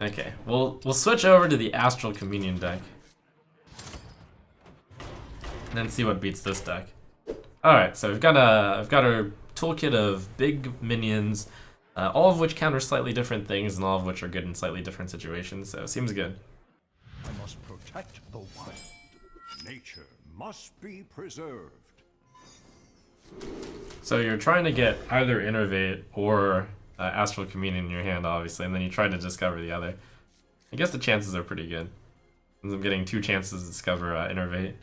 Okay, we'll switch over to the Astral Communion deck. And then see what beats this deck. Alright, so we've got a toolkit of big minions, all of which counter slightly different things, and all of which are good in slightly different situations, so seems good. I must protect the wild. Nature must be preserved. So you're trying to get either Innervate or Astral Communion in your hand, obviously, and then you try to discover the other. I guess the chances are pretty good, since I'm getting 2 chances to discover Innervate.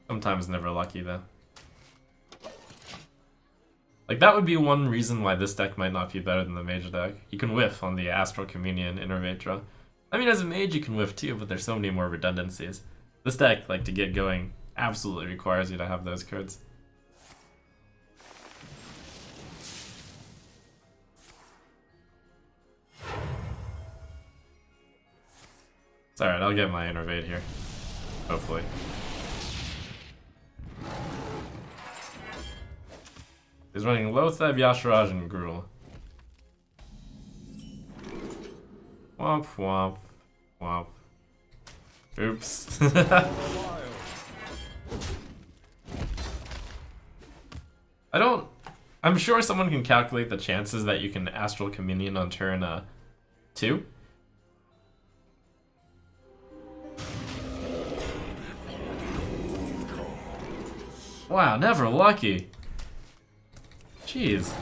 Sometimes never lucky, though. Like, that would be one reason why this deck might not be better than the mage deck. You can whiff on the Astral Communion Innervate draw. I mean, as a mage you can whiff too, but there's so many more redundancies. This deck, like, to get going, absolutely requires you to have those cards. It's alright, I'll get my Innervate here. Hopefully. He's running Lotheb, Yasharaj, and Gruul. Womp womp. Womp. Oops. I'm sure someone can calculate the chances that you can Astral Communion on turn 2. Wow, never lucky. Jeez.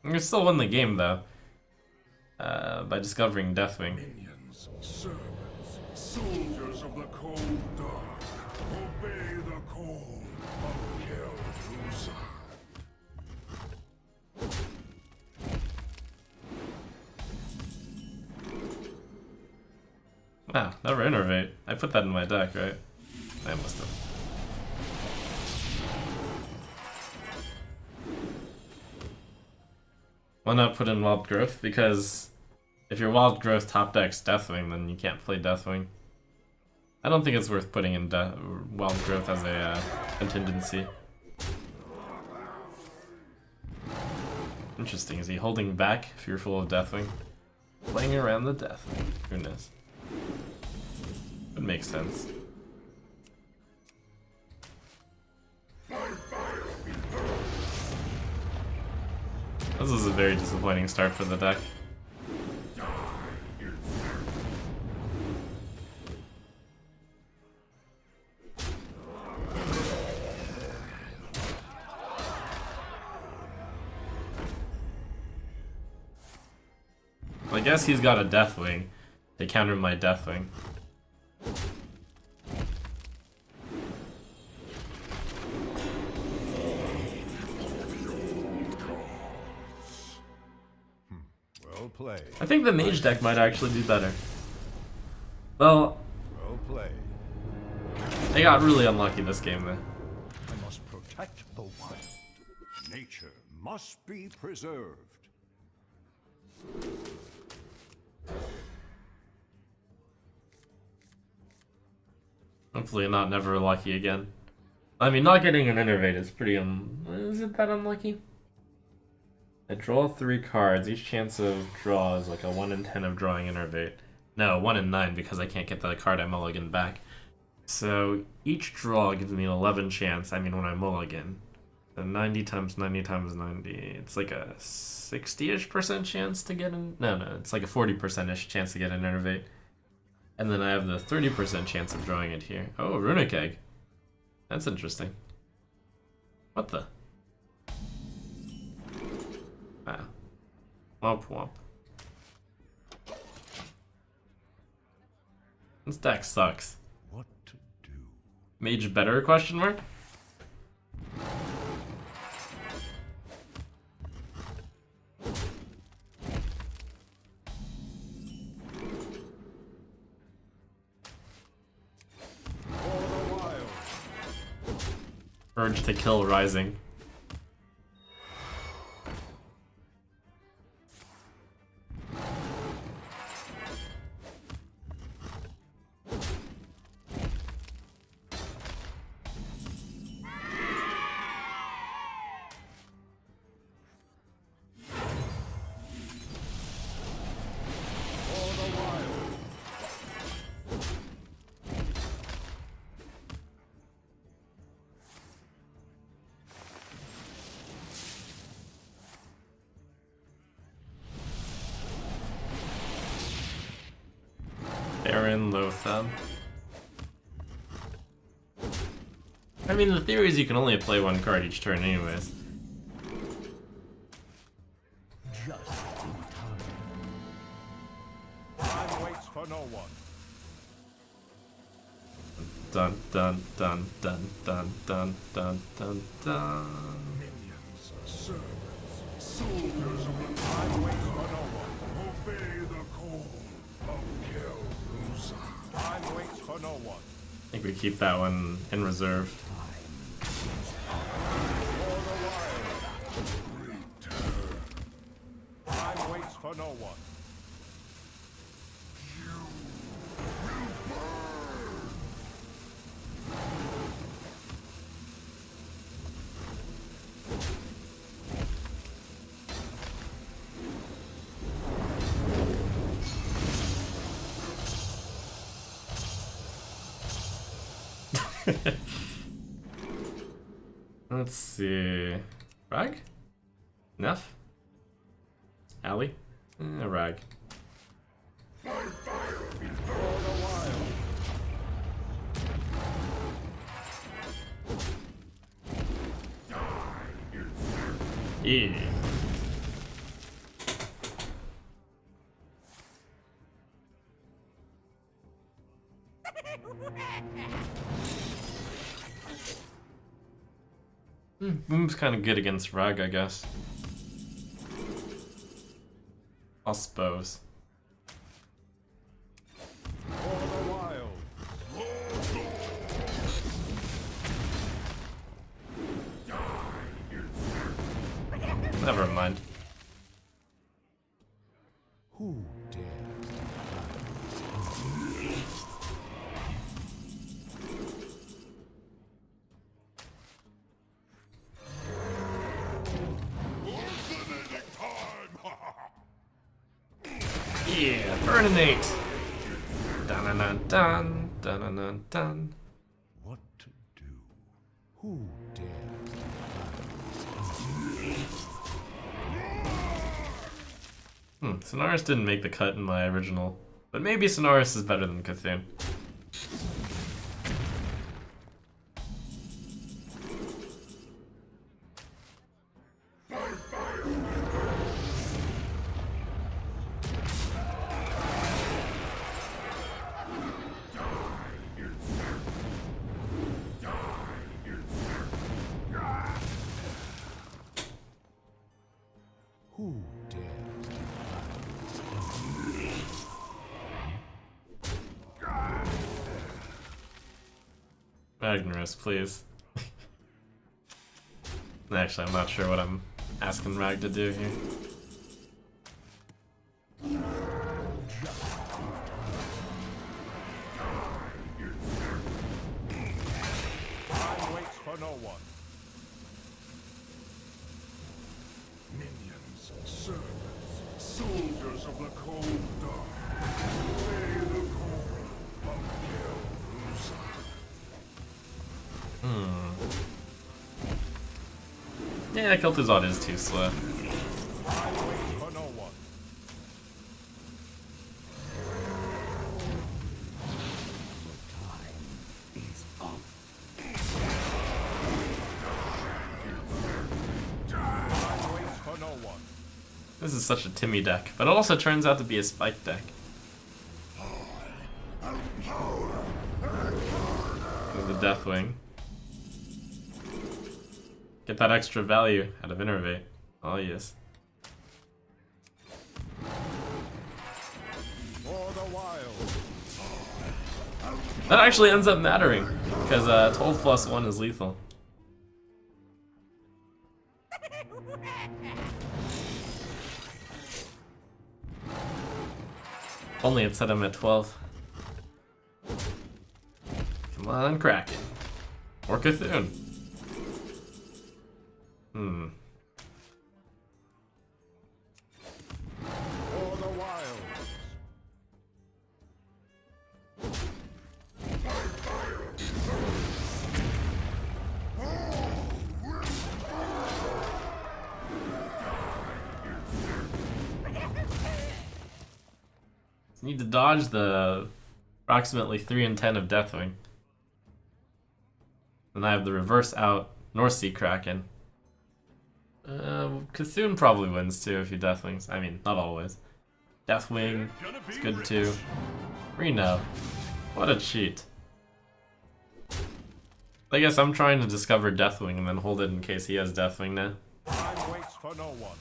You still win the game though. By discovering Deathwing. Minions, servants, soldiers of the cold dark, obey the call of Kel'Thuzad. Wow, never Innervate. I put that in my deck, right? I must have. Why not put in Wild Growth? Because if your Wild Growth top deck's Deathwing, then you can't play Deathwing. I don't think it's worth putting in Wild Growth as a contingency. Interesting, is he holding back, fearful of Deathwing? Playing around the Deathwing, who knows? Would make sense. This is a very disappointing start for the deck. I guess he's got a Deathwing to counter my Deathwing. Well played. I think the mage deck might actually be better. Well, Well played. I got really unlucky this game though. I must protect the wild. Nature must be preserved. Hopefully not never lucky again. I mean, not getting an Innervate is pretty is it that unlucky? I draw 3 cards. Each chance of draw is like a 1 in 10 of drawing Innervate. No, 1 in 9 because I can't get the card I mulligan back. So each draw gives me an 11 chance, I mean when I mulligan. So 90 times 90 times 90, it's like a 60-ish% chance to get in. No, it's like a 40%-ish chance to get an Innervate. And then I have the 30% chance of drawing it here. Oh, Runic Egg. That's interesting. What the? Wow. Womp womp. This deck sucks. What to do? Mage better, question mark? Urge to kill rising. turn, Lothab. I mean, the theory is you can only play one card each turn anyways. Just in time. Time waits for no one. Dun dun dun dun dun dun dun dun dun. Minions, servants, soldiers of the time waits for no one. Obey the call of Gul'dan. Time waits for no one. I think we keep that one in reserve. For the wild. Return. Time waits for no one. Let's see. Rag? Neff? Ali? Rag. For the wild. Yeah. Boom's kind of good against Rag, I guess. I suppose. For the wild. Never mind. Who dares? Yeah, burninate! Dun dun dun dun dun dun dun. What to do? Who dares? Sonaris didn't make the cut in my original, but maybe Sonaris is better than Cthulhu. Who dares? Magnus, please. Actually, I'm not sure what I'm asking Rag to do here. Time waits for no one. Minions, servants, soldiers of the cold dark. Obey the call of Gul'dan. Yeah, Kel'Thuzad is too slow. Time waits for no one. Time waits for no one. This is such a Timmy deck, but it also turns out to be a spike deck. There's the Deathwing. Get that extra value out of Innervate. Oh yes. For the wild. That actually ends up mattering, because 12 plus 1 is lethal. Only it set him at 12. Come on, Kraken. Or Cthulhu. For the wild. Need to dodge the Approximately 3 and 10 of Deathwing. Then I have the reverse out North Sea Kraken. Cthulhu probably wins too if he Deathwings. I mean, not always. Deathwing is good too. Reno. What a cheat. I guess I'm trying to discover Deathwing and then hold it in case he has Deathwing now. Time waits for no one.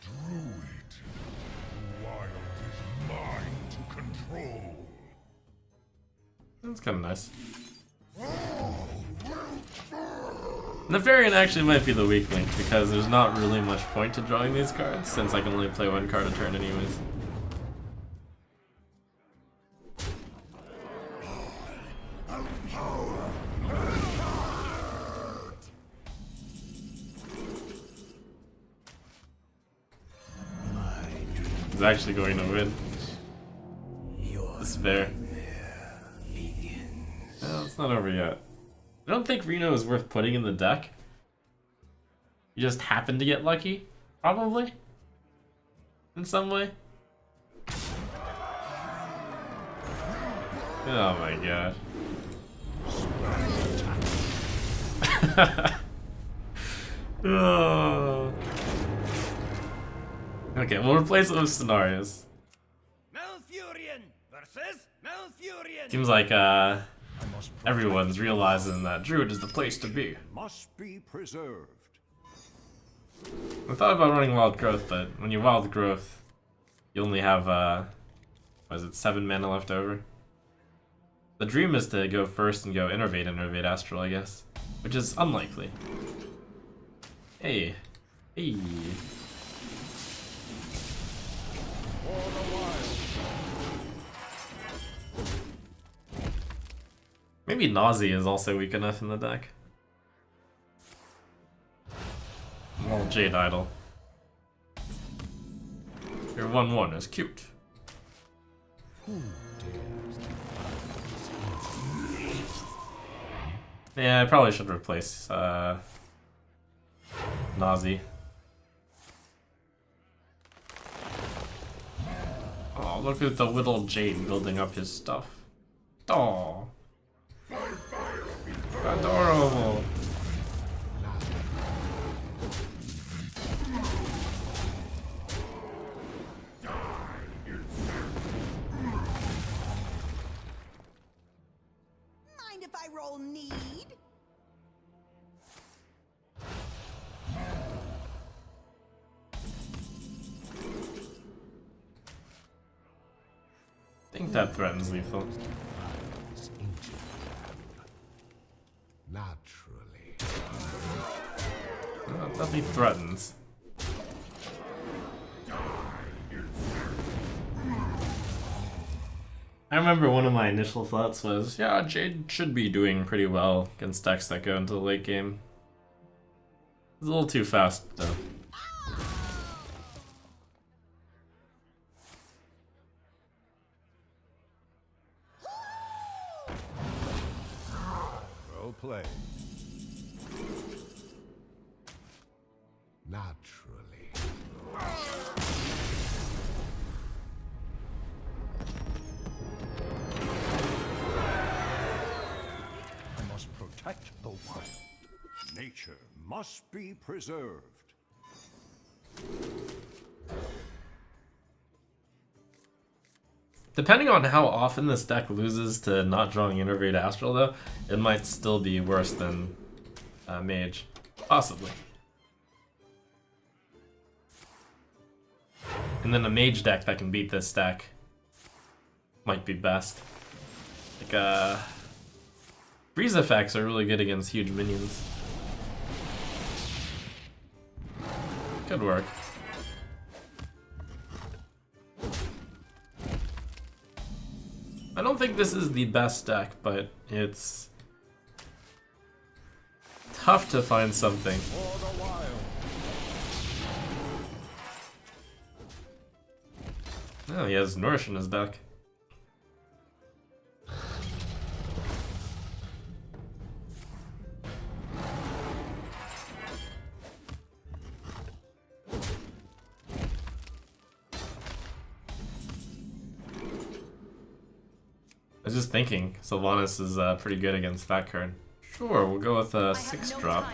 Druid. Wild is mine to control. That's kind of nice. Nefarian actually might be the weak link because there's not really much point to drawing these cards since I can only play 1 card a turn anyways. He's actually going to win. Despair. No, it's not over yet. I don't think Reno is worth putting in the deck. You just happen to get lucky, probably, in some way. Oh my god. Oh. Okay, we'll replace it with scenarios. Malfurion versus Malfurion. Seems like everyone's realizing that Druid is the place to be. Must be preserved. I thought about running Wild Growth, but when you Wild Growth, you only have, what is it, 7 mana left over? The dream is to go first and go Innervate Astral, I guess. Which is unlikely. Hey. Hey. Maybe Nausea is also weak enough in the deck. Well, Jade Idol. Your 1/1 is cute. Yeah, I probably should replace Nausea. Oh, look at the little Jade building up his stuff. Aww. Adorable. Mind if I roll need? I think that threatens lethal. Naturally. That he threatens. I remember one of my initial thoughts was, yeah, Jade should be doing pretty well against decks that go into the late game. It's a little too fast, though. Well played. Naturally. I must protect the wild. Nature must be preserved. Depending on how often this deck loses to not drawing Innervate Astral, though, it might still be worse than Mage. Possibly. And then a Mage deck that can beat this deck might be best. Like, Freeze effects are really good against huge minions. Could work. I don't think this is the best deck, but it's tough to find something. For the wild. Oh, he has Nourish in his deck. was just thinking, Sylvanas is pretty good against that card. Sure, we'll go with a 6-drop.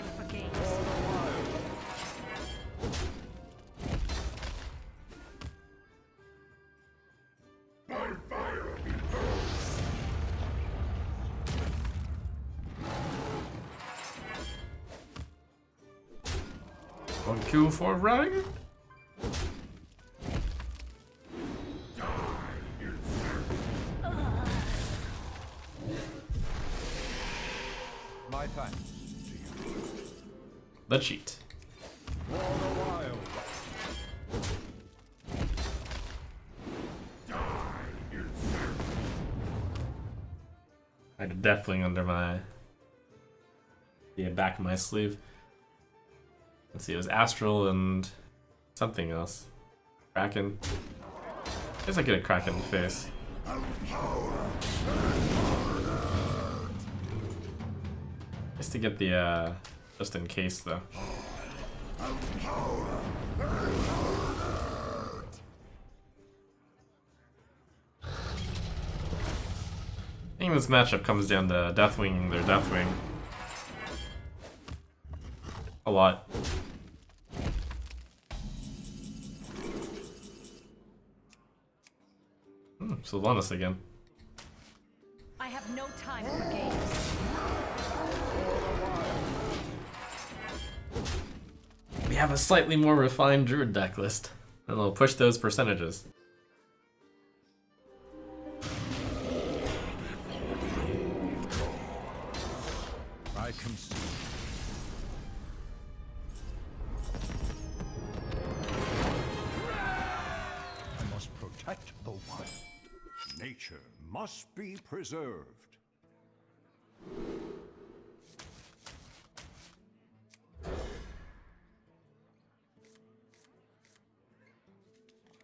One Q for running. My thanks to you. The cheat. For the wild. I had a Deathwing under my back of my sleeve. Let's see, it was Astral and something else. Kraken. I guess I get a Kraken in the face. Just to get the just in case though. I think this matchup comes down to Deathwing, their Deathwing. A lot. Sylvanas again. I have no time for games. We have a slightly more refined Druid deck list, and we'll push those percentages. I concede. I must protect the wild. Nature must be preserved.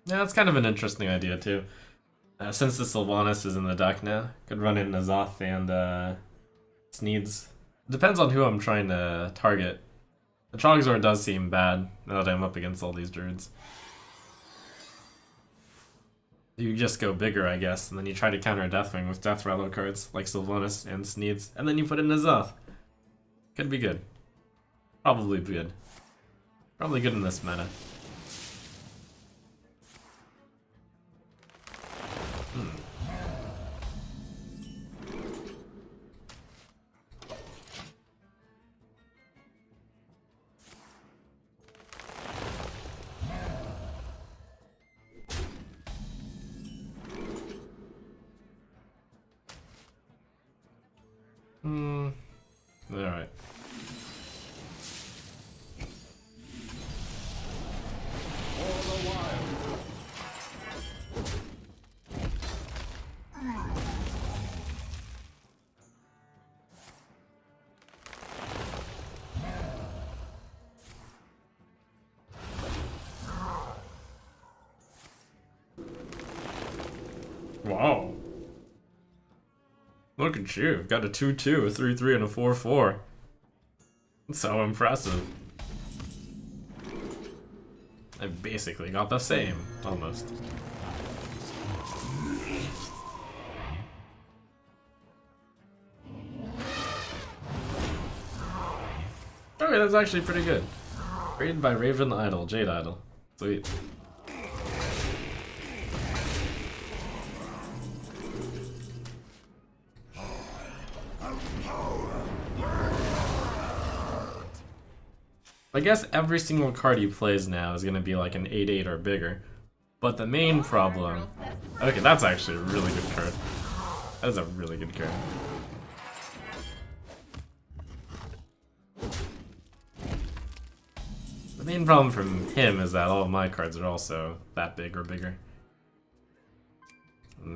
Yeah, that's kind of an interesting idea too. Since the Sylvanas is in the deck now, could run in N'Zoth and Sneeds. Depends on who I'm trying to target. The Trogzor does seem bad now that I'm up against all these druids. You just go bigger, I guess, and then you try to counter Deathwing with Death Rattle cards like Sylvanas and Sneeds, and then you put in N'Zoth. Could be good. Probably good. Probably good in this meta. Alright. Wow. Look at you. Got a 2-2, a 3-3, and a 4-4. So impressive. I basically got the same, almost. Okay, that's actually pretty good. Created by Raven Idol, Jade Idol. Sweet. I guess every single card he plays now is going to be like an 8-8 or bigger. But the main problem... Okay, that's actually a really good card. That is a really good card. The main problem from him is that all of my cards are also that big or bigger.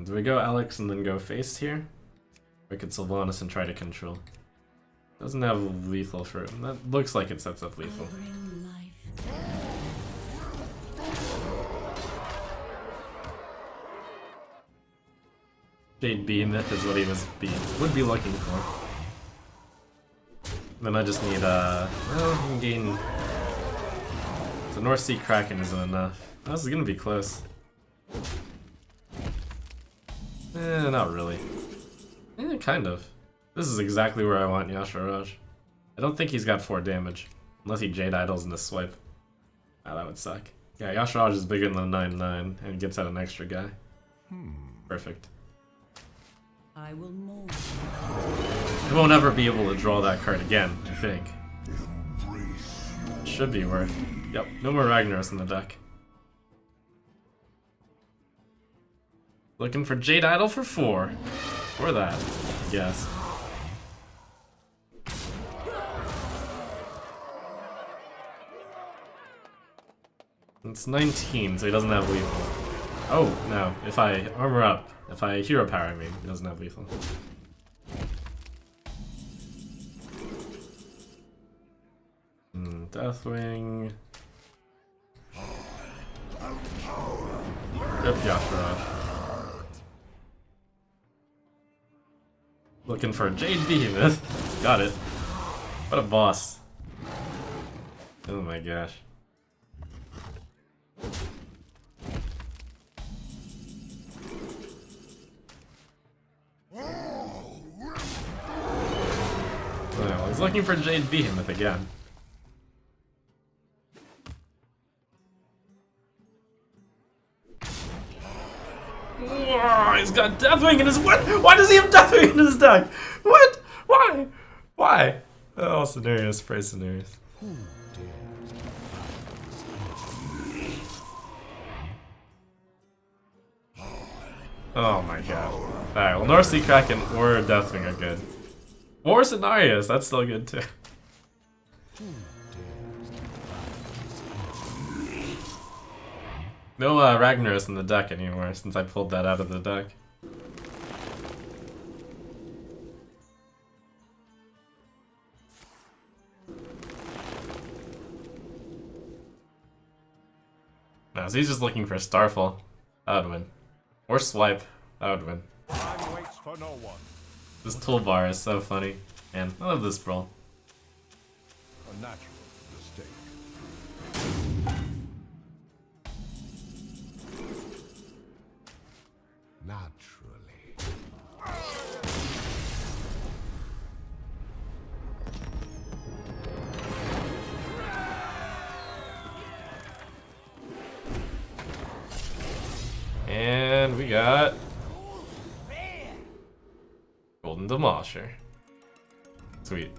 Do we go Alex and then go face here? We could Sylvanas and try to control. Doesn't have lethal for it. That looks like it sets up lethal. Jade Behemoth is what he would be looking for. Then I just need well, I can gain. So North Sea Kraken isn't enough. This is gonna be close. Not really. Kind of. This is exactly where I want Yasharaj. I don't think he's got 4 damage. Unless he Jade Idols in the swipe. Ah, that would suck. Yeah, Yasharaj is bigger than 9/9 and gets out an extra guy. Perfect. I will mourn. I won't ever be able to draw that card again, I think. Should be worth. Yep, no more Ragnaros in the deck. Looking for Jade Idol for 4. Or that, I guess. It's 19, so he doesn't have lethal. Oh, no. If I armor up, if I hero power, I mean, he doesn't have lethal. Deathwing. Rip Yasharaj. Looking for Jade Behemoth. Got it. What a boss. Oh my gosh. Well, he's looking for Jade Behemoth again. Whoa, he's got Deathwing in his what? Why does he have Deathwing in his deck? What? Why? Why? Oh, scenarios, praise scenarios. Oh my god. Alright, well, North Sea Kraken or Deathwing are good. Or Scenarios, that's still good too. No Ragnaros in the deck anymore since I pulled that out of the deck. No, so he's just looking for Starfall. That would win. Or Swipe. That would win. Time waits for no one. This toolbar is so funny. Man, I love this brawl. A natural mistake. Naturally. And we got Golden Demolisher. Sweet.